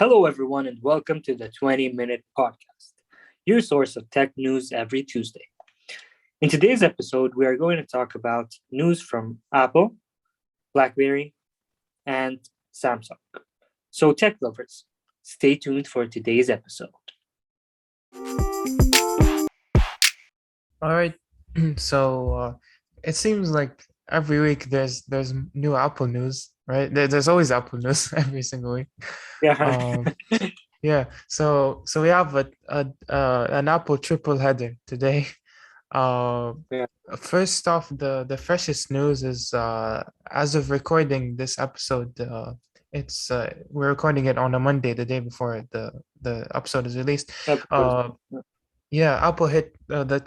Hello, everyone, and welcome to the 20-Minute Podcast, your source of tech news every Tuesday. In today's episode, we are going to talk about news from Apple, Blackberry, and Samsung. So, tech lovers, stay tuned for today's episode. All right. So it seems like every week there's new Apple news, right? There's always Apple news every single week. Yeah, Um, yeah. So we have an Apple triple header today. Uh, yeah, First off, the freshest news is as of recording this episode, it's we're recording it on a Monday, the day before the episode is released. episode. Uh, yeah, Apple hit the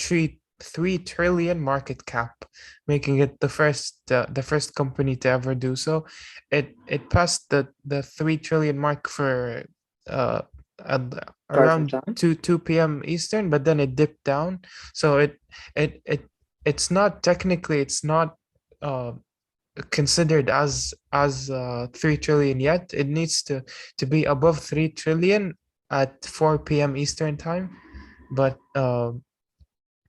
3 trillion market cap, making it the first company to ever do so. It passed the 3 trillion mark for uh Quite some around time. 2 p.m. Eastern, but then it dipped down. So it it it's not technically it's not uh considered as 3 trillion yet. It needs to be above 3 trillion at 4 p.m. Eastern time, but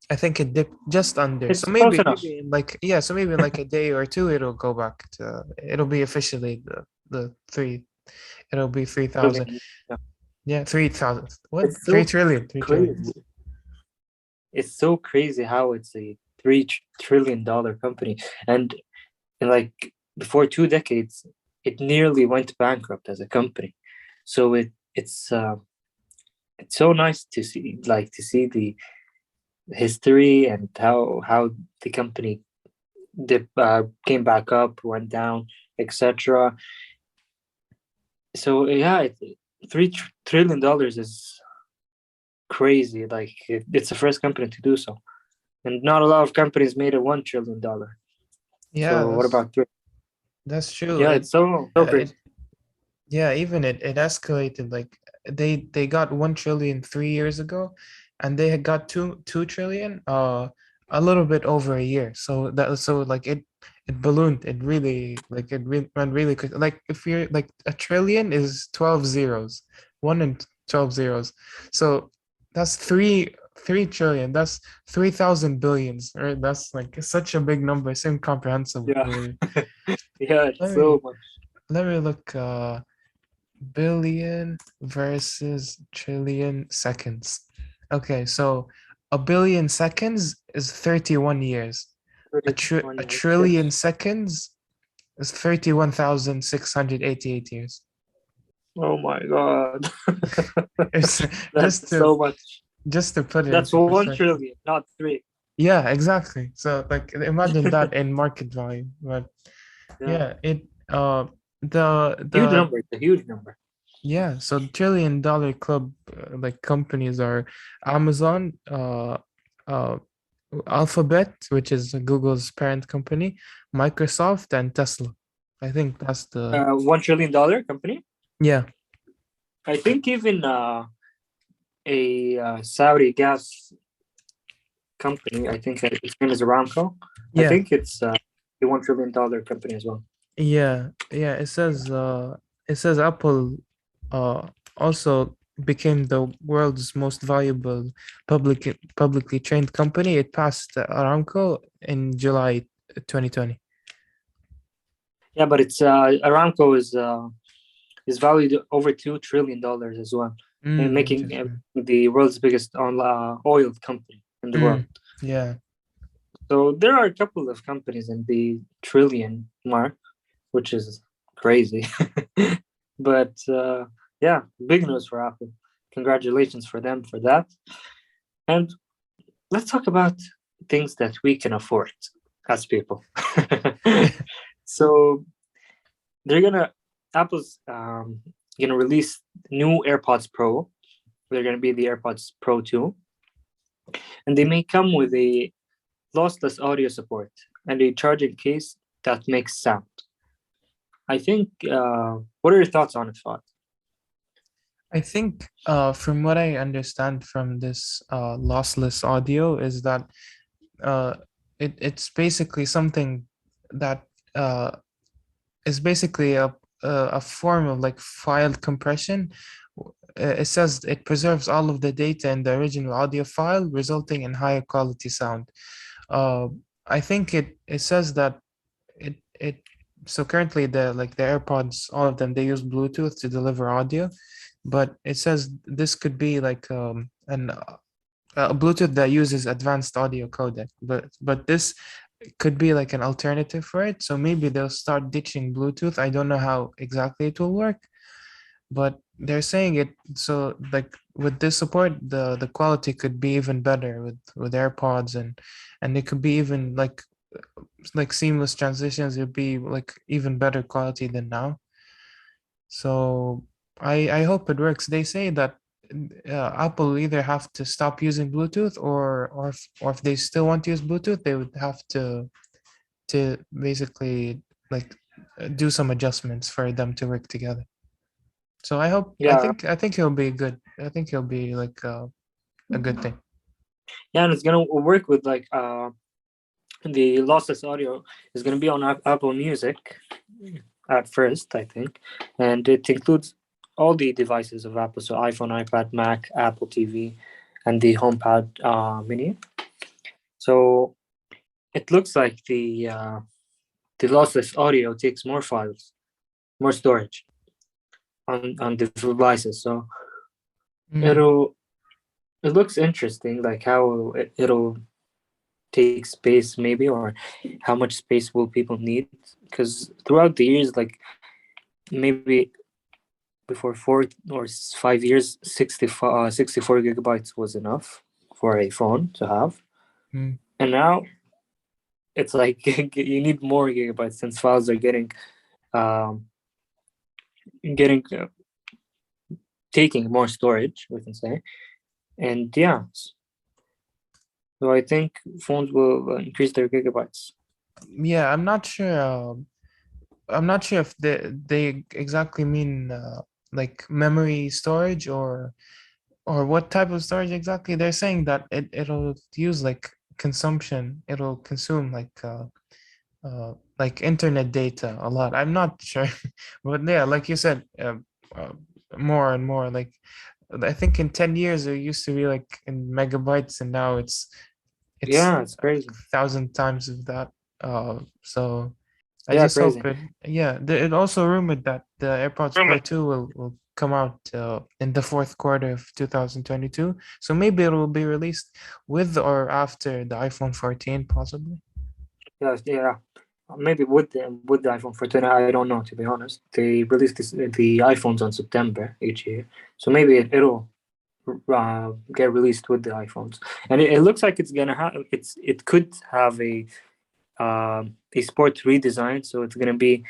I think it dipped just under. So It's close enough. maybe in like a day or two it'll go back to it'll be officially the three. It'll be 3,000. Really. Yeah. Yeah, 3,000. What? It's 3 so trillion. 3 trillion. crazy. It's so crazy how it's a $3 trillion company. And in like before 2 decades, it nearly went bankrupt as a company. So it's so nice to see the history and how the company came back up, went down, etc. So yeah, $3 trillion is crazy. Like it's the first company to do so, and not a lot of companies made a $1 trillion. Yeah, So what about three? that's true. Yeah, it's so crazy. It yeah, even it escalated. Like they got 1 trillion 3 years ago, and they had got two trillion a little bit over a year. So like it ballooned. It went really quick. Like if you're like a trillion is 12 zeros, 1 and 12 zeros. So that's 3 trillion. That's 3,000 billions, right? That's like such a big number. It's incomprehensible. Yeah, Really. yeah, Let it's so me much. let me look. Billion versus trillion seconds. Okay, so a billion seconds is 31 years. A 1 year. Yeah. trillion seconds is 31,688 years. Oh my God. It's That's just to so much. put it That's into 1 perspective. trillion, not three. Yeah, exactly. So like imagine that in market value. But Yeah. yeah, it the Huge the number. It's a huge number. yeah, so trillion-dollar club like companies are Amazon, uh, Alphabet, which is Google's parent company, Microsoft, and Tesla. I think that's the $1 trillion company. yeah, I think even a Saudi gas company. I think its name is Aramco. I yeah, think it's a $1 trillion company as well. yeah. It says Apple also became the world's most valuable publicly traded company. It passed Aramco in July 2020. Yeah, but it's Aramco is valued over $2 trillion as well, and making Interesting. the world's biggest oil company in the world. Yeah. So there are a couple of companies in the trillion mark, which is crazy. But yeah, big news for Apple. Congratulations for them for that. And let's talk about things that we can afford as people. So they're gonna Apple's gonna release new AirPods Pro. They're gonna be the AirPods Pro 2, and they may come with a lossless audio support and a charging case that makes sound. I think. What are your thoughts on it, Fahd? I think from what I understand from this lossless audio is that uh, it's basically something that uh, is basically a form of like file compression. It says it preserves all of the data in the original audio file, resulting in higher quality sound. Uh, I think it says that it so currently the AirPods, all of them, they use Bluetooth to deliver audio, but it says this could be like an a Bluetooth that uses advanced audio codec, but this could be like an alternative for it. So maybe they'll start ditching Bluetooth. I don't know how exactly it will work, but they're saying it so like with this support, the quality could be even better with AirPods, and it could be even like seamless transitions. It'd be like even better quality than now. So I hope it works. They say that Apple either have to stop using Bluetooth, or if they still want to use Bluetooth, they would have to basically like do some adjustments for them to work together. So I hope Yeah, I think it'll be good. I think it'll be like a good thing. yeah, and it's gonna work with like the lossless audio is gonna be on Apple Music at first, I think, and it includes all the devices of Apple, so iPhone, iPad, Mac, Apple TV, and the HomePod Mini. So it looks like the lossless audio takes more files, more storage on the devices. So Mm, it'll it looks interesting, like how it'll take space maybe, or how much space will people need, because throughout the years, like maybe before 4 or 5 years, 64 gigabytes was enough for a phone to have, mm. and now it's like you need more gigabytes since files are um, getting taking more storage, we can say. And yeah, so I think phones will increase their gigabytes. Yeah, I'm not sure. I'm not sure if they exactly mean like memory storage or what type of storage exactly. They're saying that it'll use like consumption. It'll consume like internet data a lot. I'm not sure, but yeah, like you said, uh, more and more. Like I think in 10 years it used to be like in megabytes, and now it's Yeah, it's crazy. 1,000 times of that. So I Yeah, just hope crazy. it. Yeah, it also rumored that the AirPods Pro 2 will come out in the fourth quarter of 2022. So maybe it will be released with or after the iPhone 14, possibly. Yeah, yeah. Maybe with the iPhone 14, I don't know, to be honest. They release the iPhones on September each year, so maybe it'll get released with the iPhones. And it looks like it's gonna have it could have a sport redesign, so it's gonna be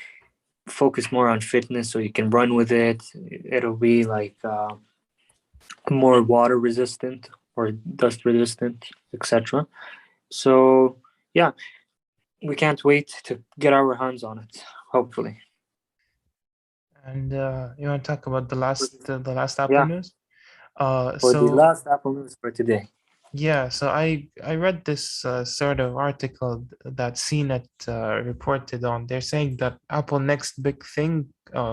focused more on fitness, so you can run with it. It'll be like more water resistant or dust resistant, etc. So yeah, we can't wait to get our hands on it. Hopefully, And you want to talk about the last Apple yeah. news? For the So last Apple news for today. yeah, so I read this sort of article that CNET reported on. They're saying that Apple next big thing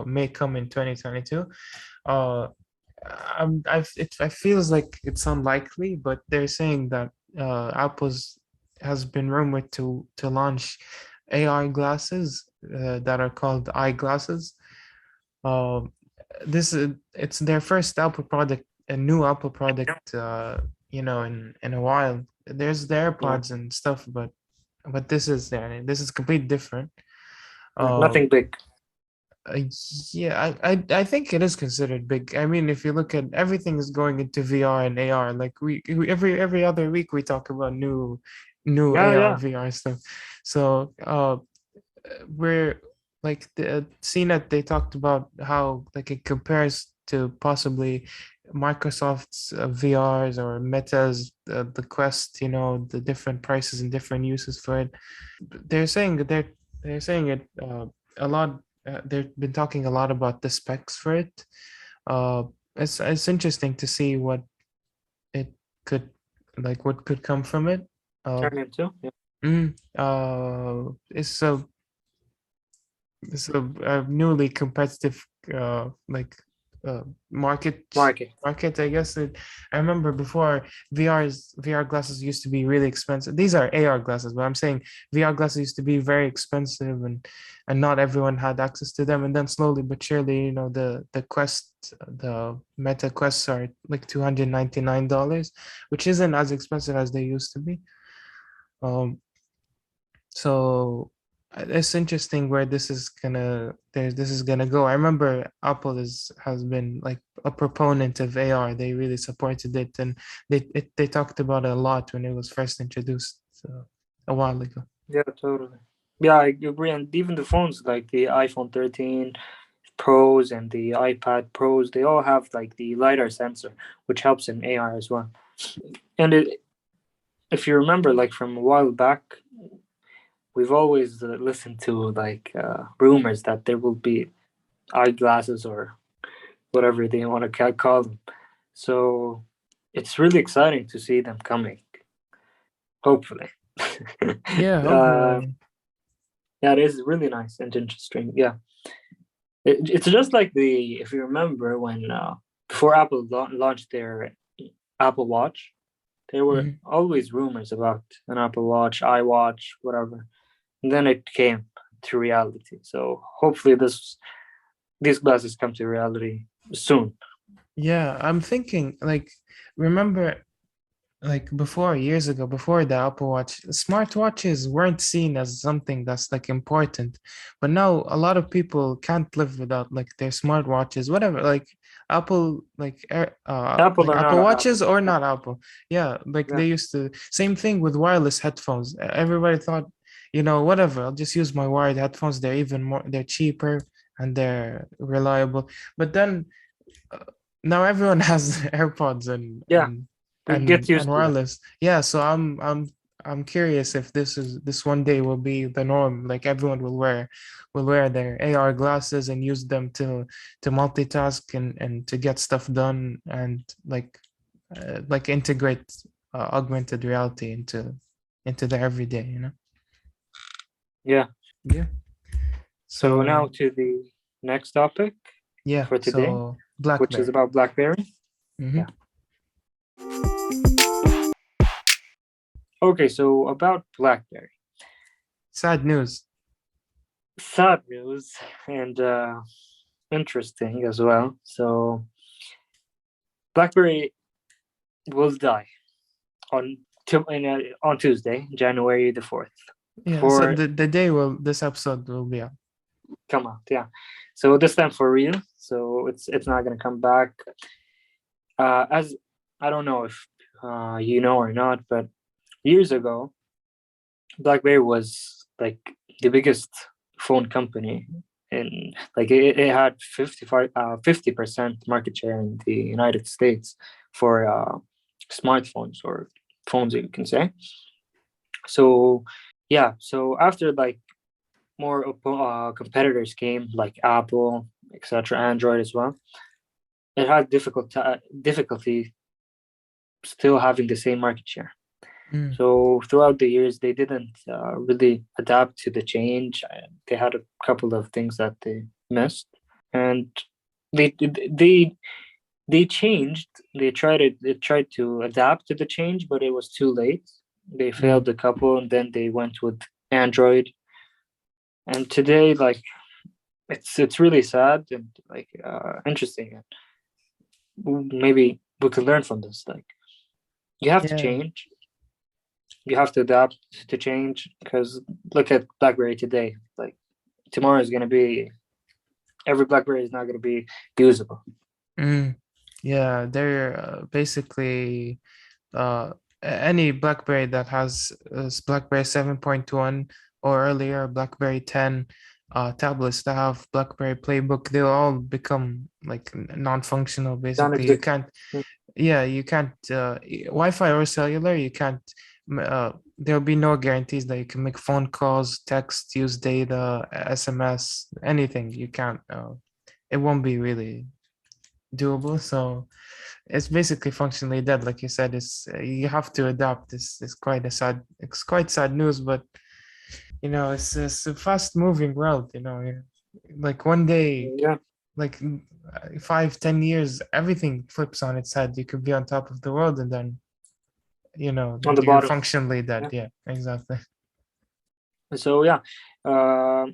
may come in 2022. Uh, it feels like it's unlikely, but they're saying that Apple's has been rumored to launch AR glasses that are called eyeglasses. Um, this is it's their first Apple product, a new Apple product, in a while. There's the Yeah, AirPods and stuff, but this is completely different. yeah, Uh, nothing big. uh, yeah, I think it is considered big. I mean, if you look at everything is going into VR and AR. Like every other week we talk about new Yeah, AR yeah, VR stuff. So we're like the CNET, they talked about how like it compares to possibly Microsoft's VRs or Meta's the Quest, the different prices and different uses for it. They're saying that they're saying it a lot. They've been talking a lot about the specs for it. Uh, it's interesting to see what it could what could come from it. Uh, turn into. Yeah. it's so This is a newly competitive like market market. market, I guess. I remember before VR glasses used to be really expensive. These are AR glasses, but I'm saying VR glasses used to be very expensive, and not everyone had access to them. And then slowly but surely, the Meta Quests are like $299, which isn't as expensive as they used to be. So it's interesting where this is gonna go. I remember Apple has been like a proponent of AR. They really supported it, and they talked about it a lot when it was first introduced, a while ago. Yeah, totally. Yeah, I agree. And even the phones like the iPhone 13 Pros and the iPad Pros, they all have like the LiDAR sensor, which helps in AR as well. And if you remember, like from a while back, we've always listened to like rumors that there will be eyeglasses or whatever they want to call them. So it's really exciting to see them coming. Hopefully. Yeah, uh, hopefully. yeah, it is really nice and interesting. Yeah, it's just like if you remember when before Apple launched their Apple Watch, there were Mhm. always rumors about an Apple Watch, iWatch, whatever. And then it came to reality. So hopefully these glasses come to reality soon. Yeah, I'm thinking like, remember like before, years ago, before the Apple Watch, smartwatches weren't seen as something that's like important, but now a lot of people can't live without like their smartwatches, whatever, like Apple, Apple like or Apple not Apple. Watches or Yeah, not Apple. Yeah, like yeah, they used to. Same thing with wireless headphones. Everybody thought, whatever, I'll just use my wired headphones. They're cheaper and they're reliable. But then now everyone has AirPods yeah. We get and used to that. wireless. Yeah, so I'm curious if this one day will be the norm. Like everyone will wear their AR glasses and use them to multitask and to get stuff done, and like integrate augmented reality into the everyday, Yeah. Yeah. So now So to the next topic yeah, for today, so which is BlackBerry. about BlackBerry. Yeah. Hmm. Okay, so about BlackBerry. Sad news. Sad news and interesting as well. So BlackBerry will die on on Tuesday, January the 4th. Yeah, so For the day will this episode will be out. come out, yeah. So this time for real. So it's not gonna come back. As I don't know if you know or not, but years ago, BlackBerry was like the biggest phone company in like it had 50% market share in the United States for smartphones or phones, you can say. So yeah, so after like more competitors came like Apple, etc., Android as well, it had difficulty still having the same market share. Mm, So throughout the years, they didn't really adapt to the change. They had a couple of things that they missed, and they they they changed. They tried to adapt to the change, but it was too late. They mm. failed a couple, and then they went with Android. And today, like it's really sad and like interesting. Maybe we could learn from this. Like you have to Yeah, change, you have to adapt to change because look at BlackBerry today. Like tomorrow is gonna be every BlackBerry is not gonna be usable. mm. Yeah, they're basically any BlackBerry that has BlackBerry 7.1 or earlier, BlackBerry 10 tablets that have BlackBerry Playbook, they'll all become like non-functional. Basically, you Non-existent. can't. Yeah, you can't Wi-Fi or cellular. You can't. There'll be no guarantees that you can make phone calls, text, use data, SMS, anything. You can't. It won't be really doable. So it's basically functionally dead, like you said. It's you have to adapt. It's quite sad news, but it's a fast moving world. Like one day, Yeah, like 5, 10 years, everything flips on its head. You could be on top of the world, and then on the you're bottom. functionally dead. Yeah. Yeah, exactly. So yeah, uh,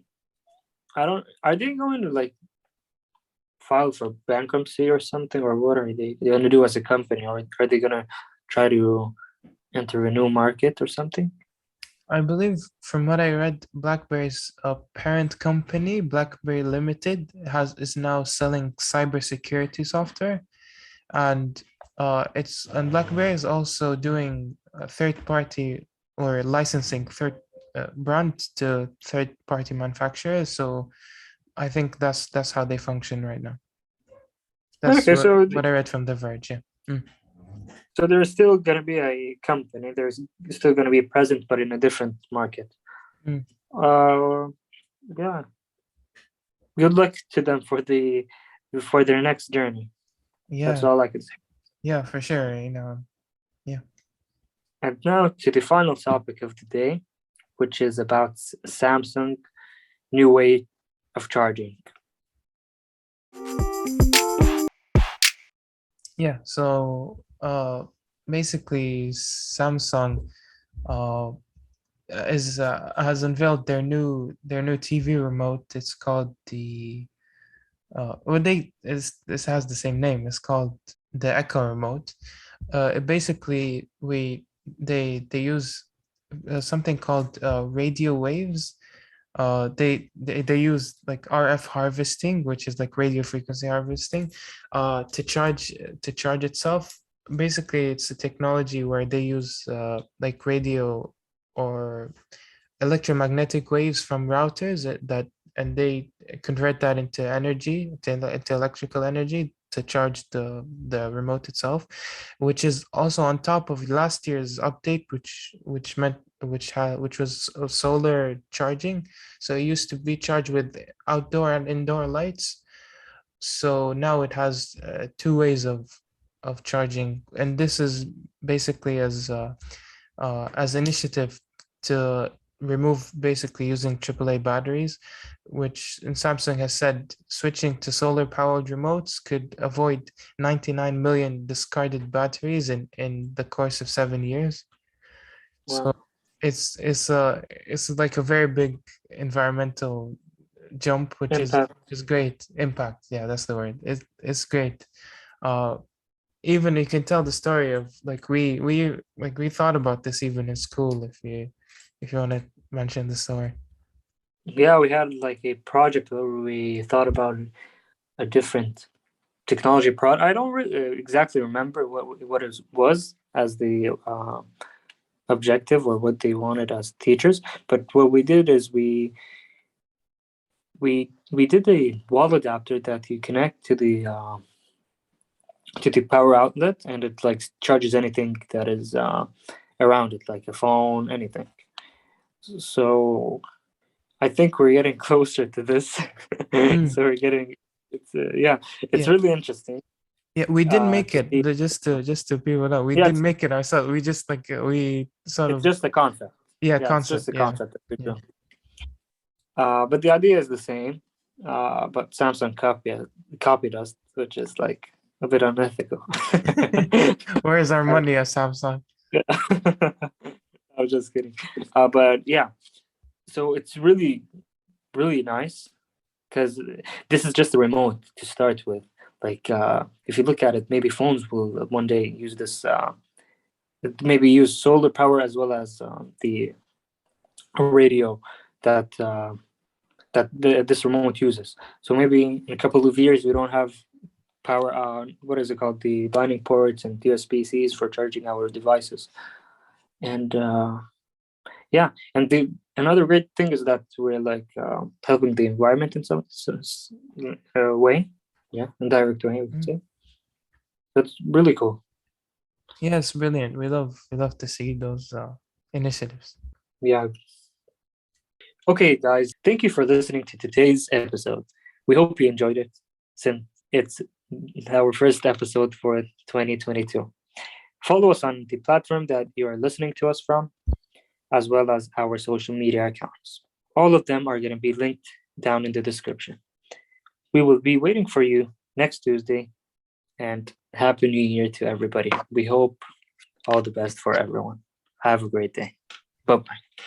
I don't. Are they going to like file for bankruptcy or something, or what are they going to do as a company, or are they going to try to enter a new market or something? I believe from what I read, BlackBerry's parent company, BlackBerry Limited, is now selling cybersecurity software, and BlackBerry is also doing third party or licensing third brand to third party manufacturers. So I think that's how they function right now. That's Okay, what I read from The Verge. Yeah. Mm. so there's still going to be a company. There's still going to be present, but in a different market. Mm. Uh, yeah. Good luck to them for their next journey. That's Yeah, all I can say. yeah, for sure. Yeah. And now to the final topic of the day, which is about Samsung new way of charging. Yeah. So basically Samsung uh is has unveiled their new TV remote. It's called the well they is this has the same name. It's called the Echo remote. It basically we they use something called radio waves. They use like RF harvesting, which is like radio frequency harvesting, to charge itself. Basically, it's a technology where they use like radio or electromagnetic waves from routers and they convert that into energy, into electrical energy to charge the remote itself, which is also on top of last year's update, which was solar charging. So it used to be charged with outdoor and indoor lights. So now it has two ways of charging, and this is basically as initiative to remove basically using AAA batteries, which Samsung has said switching to solar powered remotes could avoid 99 million discarded batteries in the course of 7 years. So Well, it's like a very big environmental jump, which impact. is great impact. Yeah, that's the word. It's great. Uh, Even you can tell the story of like we thought about this even in school, if you want to mention the story. Yeah, we had like a project where we thought about a different technology product. I don't exactly remember what it was as the objective or what they wanted as teachers, but what we did is we did a wall adapter that you connect to the power outlet, and it like charges anything that is around it, like a phone, anything. So I think we're getting closer to this. Mm, So we're getting it's yeah, it's yeah, really interesting yeah, we didn't make to it. see. Just to people out, we Yeah, didn't make it ourselves. We just like we sort it's of just a concept. yeah Yeah, it's just concept. a Yeah, concept that we yeah. do. But the idea is the same. But Samsung copied us, which is like a bit unethical. Where's our Uh, money at Samsung? yeah. I was just kidding. But yeah, so it's really, really nice because this is just a remote to start with. Like, if you look at it, maybe phones will one day use this, maybe use solar power as well as the radio that this remote uses. So maybe in a couple of years we don't have power. What is it called? The Lightning ports and USB-Cs for charging our devices. And yeah, and the another great thing is that we're like helping the environment in some way. Yeah, indirect way, I would Mm. say. That's really cool. Yeah, it's brilliant. We love to see those initiatives. Yeah. Okay, guys, thank you for listening to today's episode. We hope you enjoyed it since it's our first episode for 2022. Follow us on the platform that you are listening to us from, as well as our social media accounts. All of them are going to be linked down in the description. We will be waiting for you next Tuesday, and Happy New Year to everybody. We hope all the best for everyone. Have a great day. Bye-bye.